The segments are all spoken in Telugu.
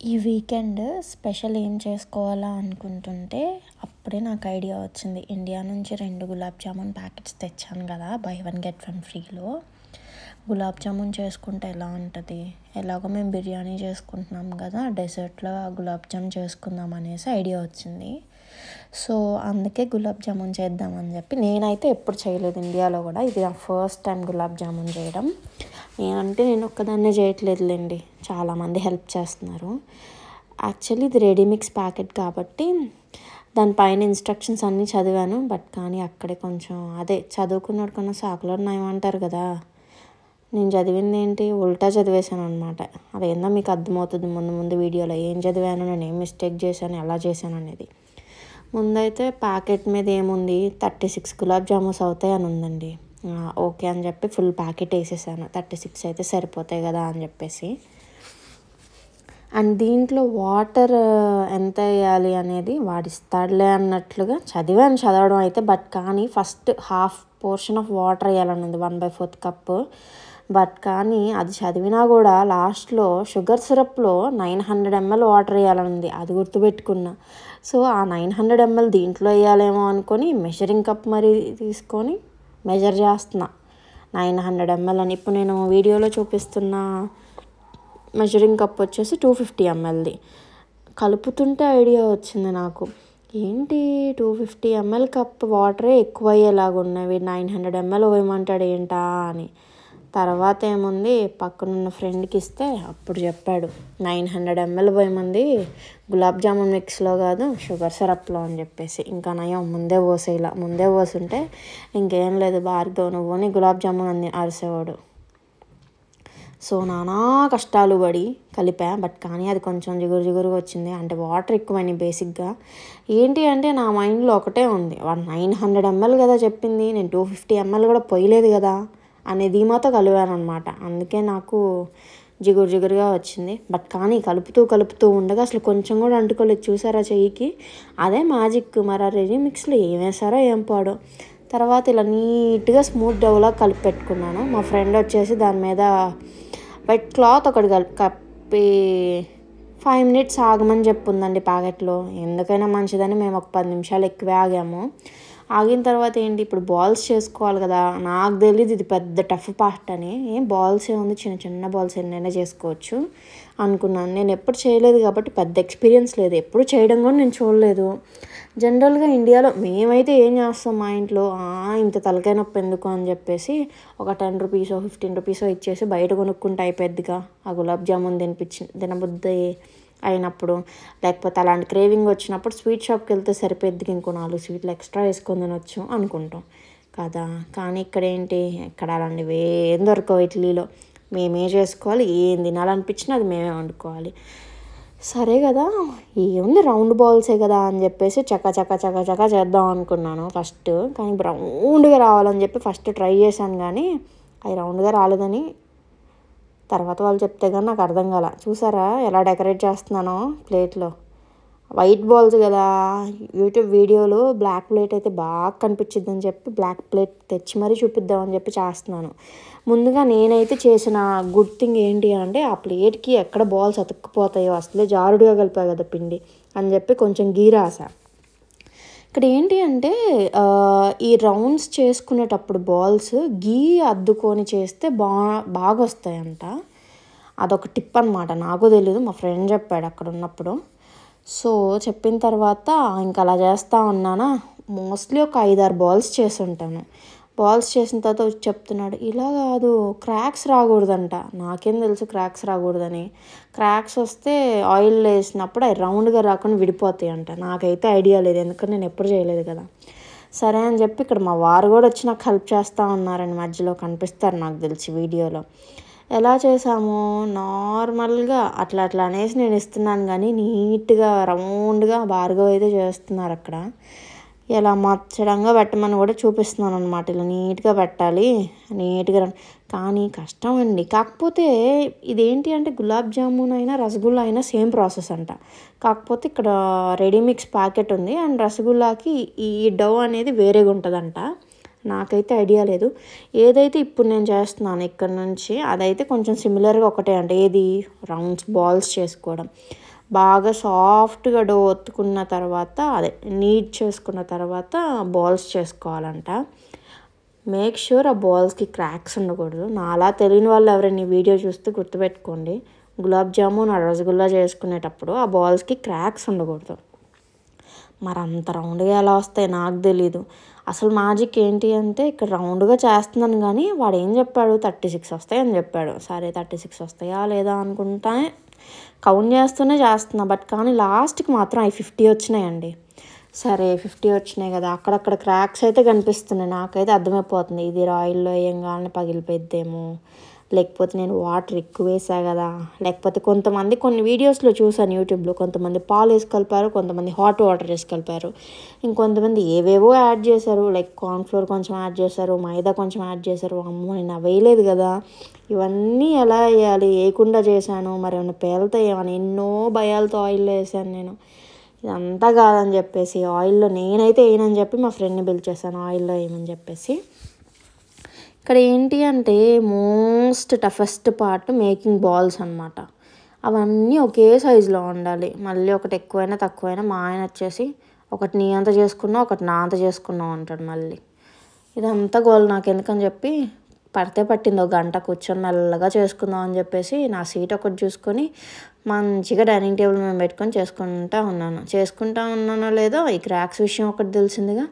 ఈ వీకెండ్ స్పెషల్ ఏం చేసుకోవాలా అనుకుంటుంటే అప్పుడే నాకు ఐడియా వచ్చింది. ఇండియా నుంచి 2 గులాబ్ జామున్ ప్యాకెట్స్ తెచ్చాను కదా, బై 1 గెట్ 1 ఫ్రీలో. గులాబ్ జామున్ చేసుకుంటే ఎలా ఉంటుంది, ఎలాగో మేము బిర్యానీ చేసుకుంటున్నాం కదా, డెజర్ట్లో గులాబ్ జామున్ చేసుకుందాం అనేసి ఐడియా వచ్చింది. సో అందుకే గులాబ్ జామున్ చేద్దామని చెప్పి, నేనైతే ఎప్పుడు చేయలేదు ఇండియాలో కూడా, ఇది నా ఫస్ట్ టైం గులాబ్ జామున్ చేయడం. నేను ఒక్కదాన్నే చేయట్లేదులేండి, చాలామంది హెల్ప్ చేస్తున్నారు. యాక్చువల్లీ ఇది రెడీమిక్స్ ప్యాకెట్ కాబట్టి దానిపైన ఇన్స్ట్రక్షన్స్ అన్నీ చదివాను. బట్ కానీ అక్కడే కొంచెం చదువుకున్నాడు కన్నా సాకులోడు నయమంటారు కదా, నేను చదివింది ఏంటి ఉల్టా చదివేశాను అనమాట. అదేందో మీకు అర్థమవుతుంది ముందు ముందు వీడియోలో ఏం చదివాను, నేను ఏం మిస్టేక్ చేశాను, ఎలా చేశాను అనేది. ముందైతే ప్యాకెట్ మీద ఏముంది 36 గులాబ్ జామున్స్ అవుతాయి అని ఉందండి. ఓకే అని చెప్పి ఫుల్ ప్యాకెట్ వేసేసాను, 36 అయితే సరిపోతాయి కదా అని చెప్పేసి. అండ్ దీంట్లో వాటర్ ఎంత వేయాలి అనేది వాడిస్తాడులే అన్నట్లుగా చదవడం అయితే. బట్ కానీ first half portion of water వేయాలని ఉంది, 1/4 కప్పు. బట్ కానీ అది చదివినా కూడా లాస్ట్లో షుగర్ సిరప్లో 900 ml వాటర్ వేయాలని ఉంది, అది గుర్తుపెట్టుకున్నా. సో ఆ 900 ml దీంట్లో వేయాలేమో అనుకొని మెజరింగ్ కప్ మరి తీసుకొని మెజర్ చేస్తున్నా 900 ml అని. ఇప్పుడు నేను వీడియోలో చూపిస్తున్న మెజరింగ్ కప్ వచ్చేసి 250 mlది. కలుపుతుంటే ఐడియా వచ్చింది నాకు, ఏంటి 250 ml కప్ వాటరే ఎక్కువ అయ్యేలాగా ఉన్నవి, 900 ml వేయమంటాడు ఏంటా అని. తర్వాత ఏముంది, పక్కనున్న ఫ్రెండ్కి ఇస్తే అప్పుడు చెప్పాడు 900 ml పోయమంది గులాబ్ జామున్ మిక్స్లో కాదు షుగర్ సిరప్లో అని చెప్పేసి. ఇంకా నయం ముందే పోసుంటే ఇంకేం లేదు, భార్గవ్ నువ్వుని గులాబ్ జామున్ అని అరిసేవాడు. సో నానా కష్టాలు పడి కలిపా. బట్ కానీ అది కొంచెం జిగురుగా వచ్చింది, అంటే వాటర్ ఎక్కువైనాయి బేసిక్గా. ఏంటి అంటే నా మైండ్లో ఒకటే ఉంది, 900 ml కదా చెప్పింది, నేను 250 ml కూడా పోయలేదు కదా అనే ధీమాతో కలిపాను అనమాట. అందుకే నాకు జిగురుగా వచ్చింది. బట్ కానీ కలుపుతూ ఉండగా అసలు కొంచెం కూడా అంటుకోలేదు, చూసారా చెయ్యికి. అదే మ్యాజిక్. మరి ఆ రెడీ మిక్స్లో ఏం వేసారో ఏం పాడో. తర్వాత ఇలా నీట్గా స్మూత్ డౌలా కలిపి పెట్టుకున్నాను. మా ఫ్రెండ్ వచ్చేసి దాని మీద వైట్ క్లాత్ ఒకటి కప్పి 5 minutes ఆగమని చెప్పుందండి ప్యాకెట్లో. ఎందుకైనా మంచిదని మేము ఒక 10 నిమిషాలు ఎక్కువే ఆగాము. ఆగిన తర్వాత ఏంటి, ఇప్పుడు బాల్స్ చేసుకోవాలి కదా. నాకు తెలియదు ఇది పెద్ద టఫ్ పార్ట్ అని. ఏం బాల్స్ ఏముంది, చిన్న బాల్స్ ఎన్నైనా చేసుకోవచ్చు అనుకున్నాను. నేను ఎప్పుడు చేయలేదు కాబట్టి పెద్ద ఎక్స్పీరియన్స్ లేదు, ఎప్పుడు చేయడం కూడా నేను చూడలేదు. జనరల్గా ఇండియాలో మేమైతే ఏం చేస్తాం, మా ఇంట్లో ఇంత తలకాయ నొప్పి ఎందుకు అని చెప్పేసి ఒక 10 రూపీసో 15 రూపీసో ఇచ్చేసి బయట కొనుక్కుంటే అయిపోద్దిగా ఆ గులాబ్ జామున్ తినబుద్ధి అయినప్పుడు, లేకపోతే అలాంటి క్రేవింగ్ వచ్చినప్పుడు స్వీట్ షాప్కి వెళ్తే సరిపోద్దిగా, ఇంకో 4 స్వీట్లు ఎక్స్ట్రా వేసుకొని తినొచ్చు అనుకుంటాం కదా. కానీ ఇక్కడ ఏంటి, ఇక్కడ అలాంటివి ఏం దొరకవు. ఇడ్లీలో మేమే చేసుకోవాలి, ఏం తినాలనిపించినా అది మేమే వండుకోవాలి. సరే కదా, ఏముంది రౌండ్ బాల్సే కదా అని చెప్పేసి చక్క చేద్దాం అనుకున్నాను ఫస్ట్. కానీ రౌండ్గా రావాలని చెప్పి ఫస్ట్ ట్రై చేశాను, కానీ అవి రౌండ్గా రాలేదని తర్వాత వాళ్ళు చెప్తే కానీ నాకు అర్థం కాల. చూసారా ఎలా డెకరేట్ చేస్తున్నానో ప్లేట్లో. వైట్ బాల్స్ కదా, యూట్యూబ్ వీడియోలో బ్లాక్ ప్లేట్ అయితే బాగా కనిపించిద్ది అని చెప్పి బ్లాక్ ప్లేట్ తెచ్చి మరీ చూపిద్దామని చెప్పి చేస్తున్నాను. ముందుగా నేనైతే చేసిన గుడ్ థింగ్ ఏంటి అంటే, ఆ ప్లేట్కి ఎక్కడ బాల్స్ అతుక్కుపోతాయో, అసలే జారుడుగా కలిపాయి కదా పిండి అని చెప్పి కొంచెం గీ రాసా. ఇక్కడ ఏంటి అంటే ఈ రౌండ్స్ చేసుకునేటప్పుడు బాల్స్ గీ అద్దుకొని చేస్తే బాగా వస్తాయంట. అదొక టిప్ అనమాట, నాకు తెలీదు, మా ఫ్రెండ్ చెప్పాడు అక్కడ ఉన్నప్పుడు. సో చెప్పిన తర్వాత ఇంకా అలా చేస్తూ ఉన్నానా, మోస్ట్లీ ఒక 5-6 బాల్స్ చేసి ఉంటాను. బాల్స్ చేసిన తర్వాత వచ్చి చెప్తున్నాడు, ఇలా కాదు క్రాక్స్ రాకూడదంట. నాకేం తెలుసు క్రాక్స్ రాకూడదని. క్రాక్స్ వస్తే ఆయిల్ వేసినప్పుడు అవి రౌండ్గా రాకుండా విడిపోతాయి అంట. నాకైతే ఐడియా లేదు, ఎందుకంటే నేను ఎప్పుడు చేయలేదు కదా. సరే అని చెప్పి ఇక్కడ మా వారు కూడా వచ్చి నాకు హెల్ప్ చేస్తూ ఉన్నారని మధ్యలో కనిపిస్తారు నాకు తెలిసి వీడియోలో. ఎలా చేసాము, నార్మల్గా అట్లా అనేసి నేను ఇస్తున్నాను, కానీ నీట్గా రౌండ్గా భార్గవ్ అయితే చేస్తున్నారు అక్కడ. ఇలా మచ్చడంగా పెట్టమని కూడా చూపిస్తున్నాను అనమాట. ఇలా నీట్గా పెట్టాలి, నీట్గా. కానీ కష్టం అండి. కాకపోతే ఇదేంటి అంటే గులాబ్ జామున్ అయినా రసగుల్లా అయినా సేమ్ ప్రాసెస్ అంట. కాకపోతే ఇక్కడ రెడీమిక్స్ ప్యాకెట్ ఉంది, అండ్ రసగుల్లాకి ఈ డవ్ అనేది వేరేగా ఉంటుందంట. నాకైతే ఐడియా లేదు. ఏదైతే ఇప్పుడు నేను చేస్తున్నాను ఇక్కడ నుంచి అదైతే కొంచెం సిమిలర్గా ఒకటే అంటే ఏది రౌండ్స్ బాల్స్ చేసుకోవడం. బాగా సాఫ్ట్గా డో ఒత్తుకున్న తర్వాత అదే నీట్ చేసుకున్న తర్వాత బాల్స్ చేసుకోవాలంట. మేక్ ష్యూర్ ఆ బాల్స్కి క్రాక్స్ ఉండకూడదు. నాలా తెలియని వాళ్ళు ఎవరైనా ఈ వీడియో చూస్తే గుర్తుపెట్టుకోండి, గులాబ్ జామున్ రసగుల్లా చేసుకునేటప్పుడు ఆ బాల్స్కి క్రాక్స్ ఉండకూడదు. మరి అంత రౌండ్గా ఎలా వస్తాయి నాకు తెలీదు. అసలు మ్యాజిక్ ఏంటి అంటే ఇక్కడ రౌండ్గా చేస్తున్నాను కానీ వాడు ఏం చెప్పాడు 36 వస్తాయని చెప్పాడు. సరే 36 వస్తాయా లేదా అనుకుంటా కౌంట్ చేస్తూనే చేస్తున్నా. బట్ కానీ లాస్ట్కి మాత్రం అవి 50 వచ్చినాయండి. సరే 50 వచ్చినాయి కదా, అక్కడక్కడ క్రాక్స్ అయితే కనిపిస్తున్నాయి. నాకైతే అర్థమైపోతుంది ఇది ఆయిల్లో వేయంగానే పగిలిపోయిద్దేమో, లేకపోతే నేను వాటర్ ఎక్కువ వేసా కదా, లేకపోతే కొంతమంది కొన్ని వీడియోస్లో చూసాను యూట్యూబ్లో, కొంతమంది పాలు వేసి కలిపారు, కొంతమంది హాట్ వాటర్ వేసి కలిపారు, ఇంకొంతమంది ఏవేవో యాడ్ చేశారు. లైక్ కార్న్ఫ్లోర్ కొంచెం యాడ్ చేశారు, మైదా కొంచెం యాడ్ చేశారు. అమ్మో నేను వేయలేదు కదా, ఇవన్నీ ఎలా వేయాలి, వేయకుండా చేశాను, మరి ఏమైనా పేలుతాయేమని ఎన్నో భయాలతో ఆయిల్లో వేసాను నేను. ఇదంతా కాదని చెప్పేసి ఆయిల్లో నేనైతే వేయనని చెప్పి మా ఫ్రెండ్ని పిలిచేసాను ఆయిల్లో వేయమని చెప్పేసి. ఇక్కడ ఏంటి అంటే most toughest part making balls అనమాట. అవన్నీ ఒకే సైజులో ఉండాలి. మళ్ళీ ఒకటి ఎక్కువైనా తక్కువైనా మా ఆయన వచ్చేసి ఒకటి నీ అంత చేసుకున్నావు ఒకటి నా అంత చేసుకున్నావు అంటాడు. మళ్ళీ ఇదంతా గోల్ నాకు ఎందుకని చెప్పి పట్టింది 1 గంట కూర్చొని మెల్లగా చేసుకుందాం అని చెప్పేసి నా సీట్ ఒకటి చూసుకొని మంచిగా డైనింగ్ టేబుల్ మీద పెట్టుకొని చేసుకుంటా ఉన్నానో లేదో ఈ క్రాక్స్ విషయం ఒకటి తెలిసిందిగా.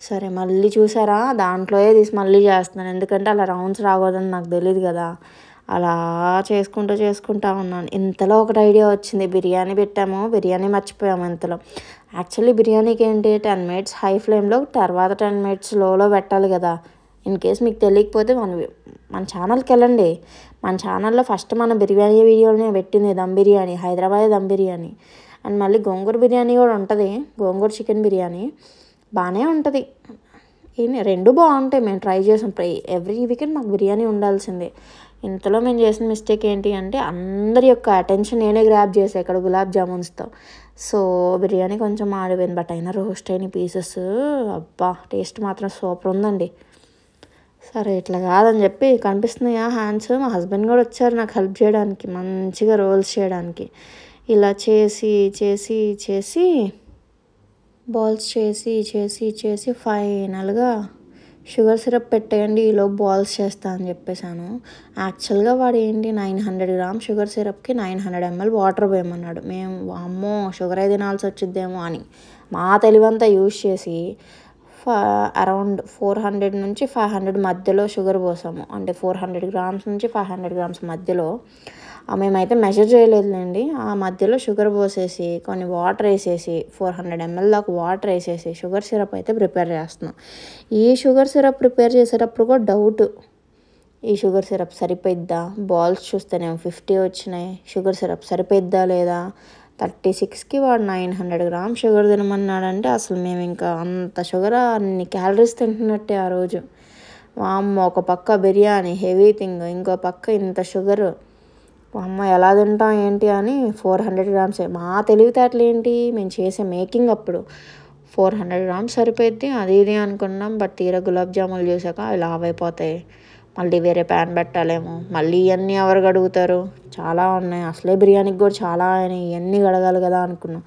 సరే మళ్ళీ చూసారా దాంట్లోయే తీసి మళ్ళీ చేస్తున్నాను, ఎందుకంటే అలా రౌండ్స్ రాకూడదని నాకు తెలియదు కదా. అలా చేసుకుంటా ఉన్నాను. ఇంతలో ఒకటి ఐడియా వచ్చింది, బిర్యానీ పెట్టాము, బిర్యానీ మర్చిపోయాము ఇంతలో. యాక్చువల్లీ బిర్యానీకి ఏంటి 10 minutes హై ఫ్లేమ్లో, తర్వాత 10 minutes లోలో పెట్టాలి కదా. ఇన్ కేస్ మీకు తెలియకపోతే మన ఛానల్కి వెళ్ళండి. మన ఛానల్లో ఫస్ట్ మన బిర్యానీ వీడియోనే పెట్టింది దమ్ బిర్యానీ, హైదరాబాద్ దమ్ బిర్యానీ. అండ్ మళ్ళీ గోంగూర బిర్యానీ కూడా ఉంటుంది, గోంగూర చికెన్ బిర్యానీ బాగానే ఉంటుంది. రెండు బాగుంటాయి, మేము ట్రై చేసాం. ఎవ్రీ వీకెండ్ మాకు బిర్యానీ ఉండాల్సిందే. ఇంతలో మేము చేసిన మిస్టేక్ ఏంటి అంటే అందరి యొక్క అటెన్షన్ నేనే గ్రాప్ చేసాను ఇక్కడ గులాబ్ జామున్స్తో. సో బిర్యానీ కొంచెం మాడిపోయింది, బట్ అయినా రోస్ట్ అయిన పీసెస్ అబ్బా టేస్ట్ మాత్రం సూపర్ ఉందండి. సరే ఇట్లా కాదని చెప్పి కనిపిస్తున్నాయా హ్యాండ్స్, మా హస్బెండ్ కూడా వచ్చారు నాకు హెల్ప్ చేయడానికి, మంచిగా రోల్స్ చేయడానికి. ఇలా చేసి బాల్స్ చేసి ఫైనల్గా షుగర్ సిరప్ పెట్టేయండి ఈలోపు బాల్స్ చేస్తా అని చెప్పేశాను. యాక్చువల్గా వాడు ఏంటి 900 grams షుగర్ సిరప్కి 900 ml వాటర్ పోయమన్నాడు. మేము అమ్మో షుగర్ అయితే తినాల్సి వచ్చిద్దేమో అని మా తెలివంతా యూజ్ చేసి అరౌండ్ 400 నుంచి 500 మధ్యలో షుగర్ పోసాము. అంటే 400 grams నుంచి 500 grams మధ్యలో. మేమైతే మెజర్ చేయలేదులేండి. ఆ మధ్యలో షుగర్ పోసేసి కొన్ని వాటర్ వేసేసి 400 ml దాకా వాటర్ వేసేసి షుగర్ సిరప్ అయితే ప్రిపేర్ చేస్తున్నాం. ఈ షుగర్ సిరప్ ప్రిపేర్ చేసేటప్పుడు కూడా డౌట్, ఈ షుగర్ సిరప్ సరిపోయిద్దా, బాల్స్ చూస్తేనేమో 50 వచ్చినాయి, షుగర్ సిరప్ సరిపోయిద్దా లేదా. 36కి వాడు 900 grams షుగర్ తినమన్నాడంటే అసలు మేము ఇంకా అంత షుగర్ అన్ని క్యాలరీస్ తింటున్నట్టే ఆ రోజు. అమ్మ ఒక పక్క బిర్యానీ హెవీ థింగ్, ఇంకో పక్క ఇంత షుగరు, అమ్మ ఎలా తింటాం ఏంటి అని 400 grams. మా తెలివితేటలు ఏంటి, మేము చేసే మేకింగ్ అప్పుడు 400 grams సరిపోద్ది అది ఇది అనుకున్నాం. బట్ తీరా గులాబ్ జాములు చేశాక ఇలా అయిపోతాయి, మళ్ళీ వేరే ప్యాన్ పెట్టాలేమో, మళ్ళీ ఇవన్నీ ఎవరు గడుగుతారు, చాలా ఉన్నాయి, అసలే బిర్యానీకి కూడా చాలా అయినాయి, ఇవన్నీ గడగాలి కదా అనుకున్నాం.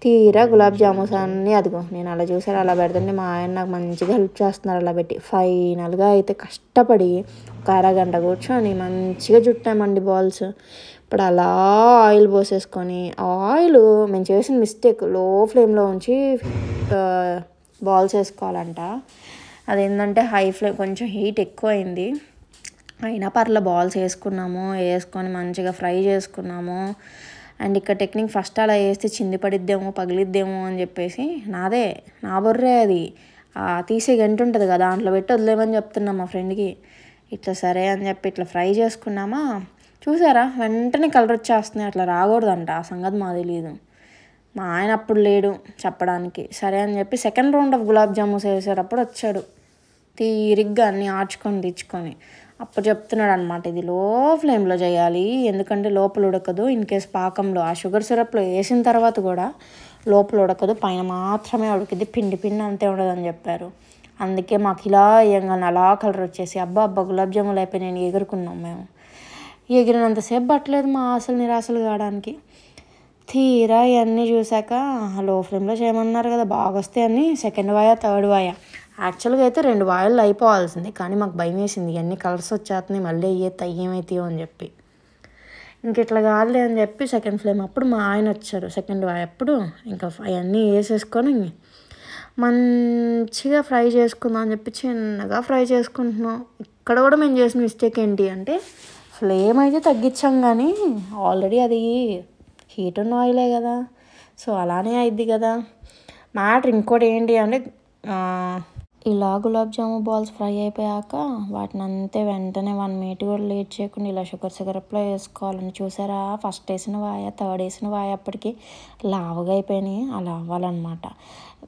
తీరా గులాబ్ జామున్స్ అన్నీ అదిగో నేను అలా చూసాను అలా పెడుతుంటే మా ఆయన నాకు మంచిగా హెల్ప్ చేస్తున్నారు అలా పెట్టి. ఫైనల్గా అయితే కష్టపడి ఒక అరగంట కూర్చొని మంచిగా చుట్టామండి బాల్స్. ఇప్పుడు అలా ఆయిల్ పోసేసుకొని, ఆయిల్ మేము చేసిన మిస్టేక్ లో ఫ్లేమ్లో ఉంచి బాల్స్ వేసుకోవాలంట. అదేంటంటే హై ఫ్లేమ్ కొంచెం హీట్ ఎక్కువ అయింది, అయినా పర్లే బాల్స్ వేసుకొని మంచిగా ఫ్రై చేసుకున్నాము. అండ్ ఇక్కడ టెక్నిక్ ఫస్ట్ అలా వేస్తే చింది పడిద్దేమో పగిలిద్దేమో అని చెప్పేసి నా బొర్రే అది తీసే గంట ఉంటుంది కదా దాంట్లో పెట్టి వదిలేమని చెప్తున్నాం మా ఫ్రెండ్కి. ఇట్లా సరే అని చెప్పి ఇట్లా ఫ్రై చేసుకున్నామా, చూసారా వెంటనే కలర్ వచ్చేస్తున్నాయి, అట్లా రాకూడదంట, ఆ సంగతి మాకు తెలియదు. మా ఆయన అప్పుడు లేడు చెప్పడానికి. సరే అని చెప్పి second round of gulab jamuns వేసేటప్పుడు వచ్చాడు తీరిగ్గా అన్నీ ఆడ్చుకొని తెచ్చుకొని. అప్పుడు చెప్తున్నాడు అనమాట ఇది లో ఫ్లేమ్లో చేయాలి, ఎందుకంటే లోపల ఉడకదు, ఇన్ కేస్ పాకంలో ఆ షుగర్ సిరప్లో వేసిన తర్వాత కూడా లోపల ఉడకదు, పైన మాత్రమే ఉడికిద్ది, పిండి అంతే ఉండదని చెప్పారు. అందుకే మాకు ఇలా వేయంగానే అలా కలర్ వచ్చేసి అబ్బా అబ్బా గులాబ్ జాములు అయిపోయి నేను ఎగురుకున్నాం మేము. ఎగిరినంతసేపు పట్టలేదు మా ఆశలు నిరాశలు కావడానికి. తీరా ఇవన్నీ చూసాక లో ఫ్లేమ్లో చేయమన్నారు కదా, బాగా వస్తాయి అన్నీ. సెకండ్ వాయ థర్డ్ వాయ యాక్చువల్గా అయితే 2 వాయిల్లో అయిపోవాల్సింది, కానీ మాకు భయం వేసింది ఇవన్నీ కలర్స్ వచ్చేస్తున్నాయి మళ్ళీ ఏమవుతాయో అని చెప్పి. ఇంక ఇట్లా కాదులే అని చెప్పి సెకండ్ ఫ్లేమ్ అప్పుడు మా ఆయన వచ్చారు. సెకండ్ వాయ అప్పుడు ఇంకా అవన్నీ వేసేసుకొని మంచిగా ఫ్రై చేసుకుందాం అని చెప్పి చిన్నగా ఫ్రై చేసుకుంటున్నాం. ఇక్కడ కూడా మేము చేసిన మిస్టేక్ ఏంటి అంటే ఫ్లేమ్ అయితే తగ్గించాం, కానీ ఆల్రెడీ అది హీట్ ఉన్న ఆయిలే కదా, సో అలానే అయిద్ది కదా. మ్యాటర్ ఇంకోటి ఏంటి అంటే ఇలా గులాబ్ జాము బాల్స్ ఫ్రై అయిపోయాక వాటిని అంతే వెంటనే 1 మినిట్ కూడా లేట్ చేయకుండా ఇలా షుగర్ సిరప్లో వేసుకోవాలని. చూసారా, ఫస్ట్ వేసిన వాయ థర్డ్ వేసిన వాయ అప్పటికి లావుగా అయిపోయినాయి. అలా అవ్వాలన్నమాట.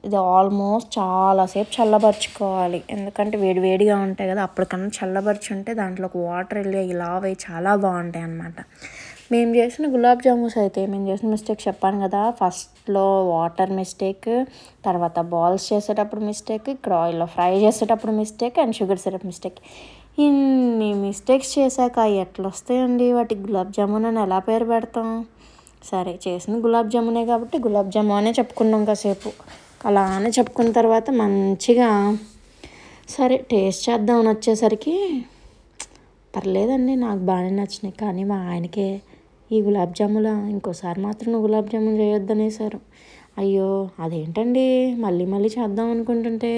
ఇది ఆల్మోస్ట్ చాలాసేపు చల్లబరుచుకోవాలి, ఎందుకంటే వేడివేడిగా ఉంటాయి కదా. అప్పటికన్నా చల్లబరుచుంటే దాంట్లోకి వాటర్ వెళ్ళి లావ్ అయ్యి చాలా బాగుంటాయి అన్నమాట. మేము చేసిన గులాబ్ జామున్స్ అయితే మేము చేసిన మిస్టేక్ చెప్పాను కదా, ఫస్ట్లో వాటర్ మిస్టేక్, తర్వాత బాల్స్ చేసేటప్పుడు మిస్టేక్, ఇక్కడ ఆయిల్లో ఫ్రై చేసేటప్పుడు mistake and sugar syrup mistake. ఇన్ని మిస్టేక్స్ చేశాక ఎట్లా వస్తాయండి వాటికి గులాబ్ జామున్ అని ఎలా పేరు పెడతాం? సరే, చేసిన గులాబ్ జామునే కాబట్టి గులాబ్ జాము అనే చెప్పుకున్నాం కాసేపు. అలానే చెప్పుకున్న తర్వాత మంచిగా సరే టేస్ట్ చేద్దామని వచ్చేసరికి పర్లేదండి, నాకు బాగానే నచ్చినాయి. కానీ మా ఆయనకే ఈ గులాబ్ జాములా ఇంకోసారి మాత్రం నువ్వు గులాబ్ జామున్ చేయొద్దనేసారు. అయ్యో అదేంటండి మళ్ళీ మళ్ళీ చేద్దాం అనుకుంటుంటే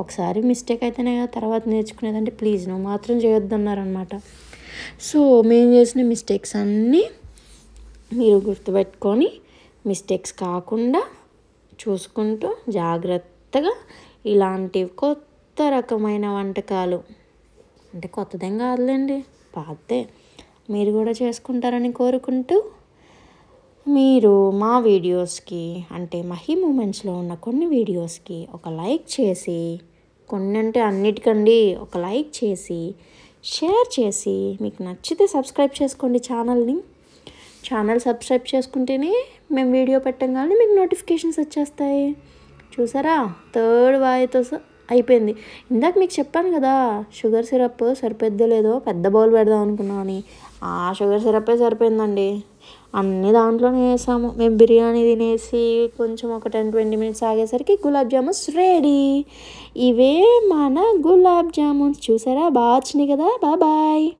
ఒకసారి మిస్టేక్ అయితేనే కదా తర్వాత నేర్చుకునేదంటే, ప్లీజ్ నువ్వు మాత్రం చేయొద్దన్నారనమాట. సో మేము చేసిన మిస్టేక్స్ అన్నీ మీరు గుర్తుపెట్టుకొని మిస్టేక్స్ కాకుండా చూసుకుంటూ జాగ్రత్తగా ఇలాంటి కొత్త రకమైన వంటకాలు, అంటే కొత్తదేం కాదులేండి పాతే, మీరు కూడా చేసుకుంటారని కోరుకుంటూ, మీరు మా వీడియోస్కి అంటే మహి మూమెంట్స్లో ఉన్న కొన్ని వీడియోస్కి ఒక లైక్ చేసి, కొన్ని అంటే అన్నిటికండి ఒక లైక్ చేసి షేర్ చేసి, మీకు నచ్చితే సబ్స్క్రైబ్ చేసుకోండి ఛానల్ని. ఛానల్ సబ్స్క్రైబ్ చేసుకుంటేనే మేము వీడియో పెట్టగానే మీకు నోటిఫికేషన్స్ వచ్చేస్తాయి. చూసారా, థర్డ్ వాయితో అయిపోయింది. ఇందాక మీకు చెప్పాను కదా షుగర్ సిరప్ సరిపోద్దో లేదో, పెద్ద బౌల్ పెడదాం అనుకున్నాను అని. ఆ షుగర్ సిరపే సరిపోయిందండి. అన్నీ దాంట్లోనే వేసాము. మేము బిర్యానీ తినేసి కొంచెం ఒక 10-20 మినిట్స్ ఆగేసరికి గులాబ్ జామున్స్ రెడీ. ఇవే మన గులాబ్ జామున్స్. చూసారా, బాగా వచ్చినాయి కదా. బాయ్.